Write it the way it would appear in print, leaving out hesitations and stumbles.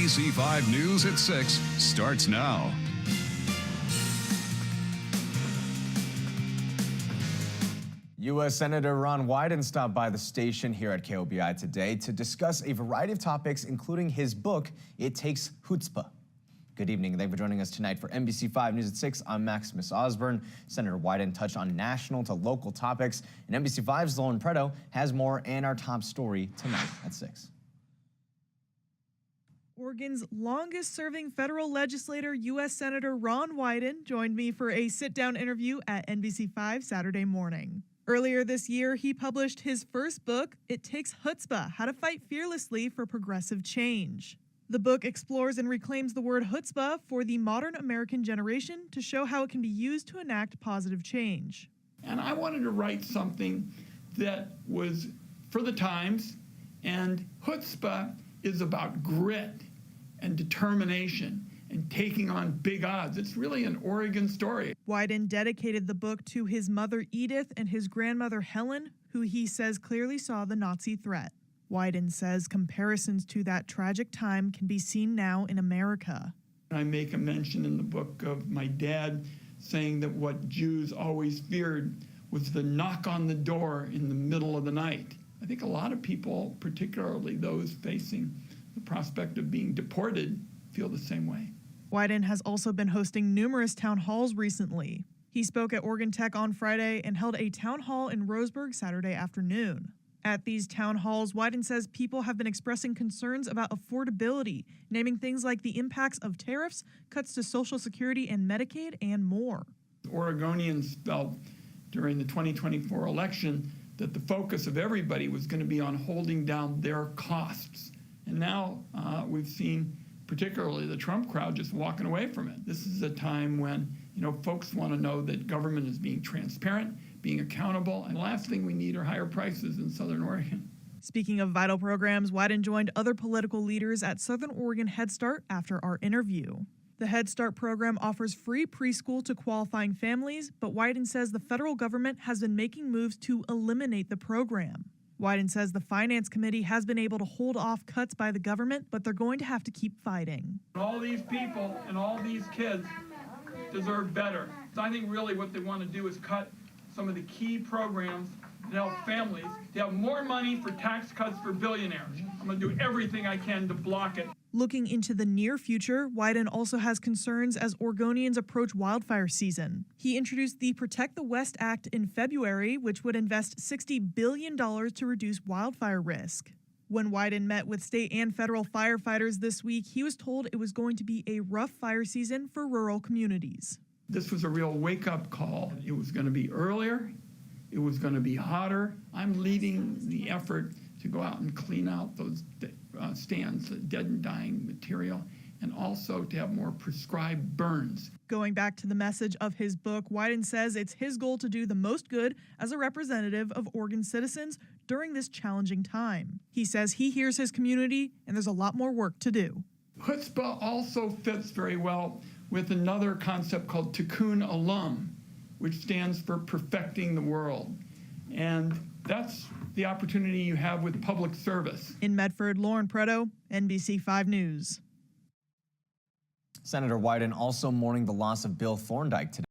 NBC 5 News at 6 starts now. U.S. Senator Ron Wyden stopped by the station here at KOBI today to discuss a variety of topics, including his book, It Takes Chutzpah. Good evening, and thank you for joining us tonight for NBC 5 News at 6. I'm Maximus Osborne. Senator Wyden touched on national to local topics, and NBC 5's Lauren Preto has more and our top story tonight at 6. Oregon's longest-serving federal legislator, U.S. Senator Ron Wyden, joined me for a sit-down interview at NBC 5 Saturday morning. Earlier this year, he published his first book, It Takes Chutzpah, How to Fight Fearlessly for Progressive Change. The book explores and reclaims the word chutzpah for the modern American generation to show how it can be used to enact positive change. And I wanted to write something that was for the times, and chutzpah is about grit and determination and taking on big odds. It's really an Oregon story. Wyden dedicated the book to his mother Edith and his grandmother Helen, who he says clearly saw the Nazi threat. Wyden says comparisons to that tragic time can be seen now in America. I make a mention in the book of my dad saying that what Jews always feared was the knock on the door in the middle of the night. I think a lot of people, particularly those facing the prospect of being deported, feel the same way. Wyden has also been hosting numerous town halls recently. He spoke at Oregon Tech on Friday and held a town hall in Roseburg Saturday afternoon. At these town halls, Wyden says people have been expressing concerns about affordability, naming things like the impacts of tariffs, cuts to Social Security and Medicaid, and more. Oregonians felt during the 2024 election that the focus of everybody was going to be on holding down their costs. And now we've seen particularly the Trump crowd just walking away from it. This is a time when, folks want to know that government is being transparent, being accountable, and the last thing we need are higher prices in Southern Oregon. Speaking of vital programs, Wyden joined other political leaders at Southern Oregon Head Start after our interview. The Head Start program offers free preschool to qualifying families, but Wyden says the federal government has been making moves to eliminate the program. Wyden says the Finance Committee has been able to hold off cuts by the government, but they're going to have to keep fighting. All these people and all these kids deserve better. So I think really what they want to do is cut some of the key programs that help families. They have more money for tax cuts for billionaires. I'm going to do everything I can to block it. Looking into the near future, Wyden also has concerns as Oregonians approach wildfire season. He introduced the Protect the West Act in February, which would invest $60 billion to reduce wildfire risk. When Wyden met with state and federal firefighters this week, he was told it was going to be a rough fire season for rural communities. This was a real wake-up call. It was going to be earlier. It was going to be hotter. I'm leading the effort to go out and clean out those stands, dead and dying material, and also to have more prescribed burns. Going back to the message of his book, Wyden says it's his goal to do the most good as a representative of Oregon citizens during this challenging time. He says he hears his community and there's a lot more work to do. Chutzpah also fits very well with another concept called Tikkun Olam, which stands for perfecting the world. And that's the opportunity you have with public service. In Medford, Lauren Preto, NBC 5 News. Senator Wyden also mourning the loss of Bill Thorndike today.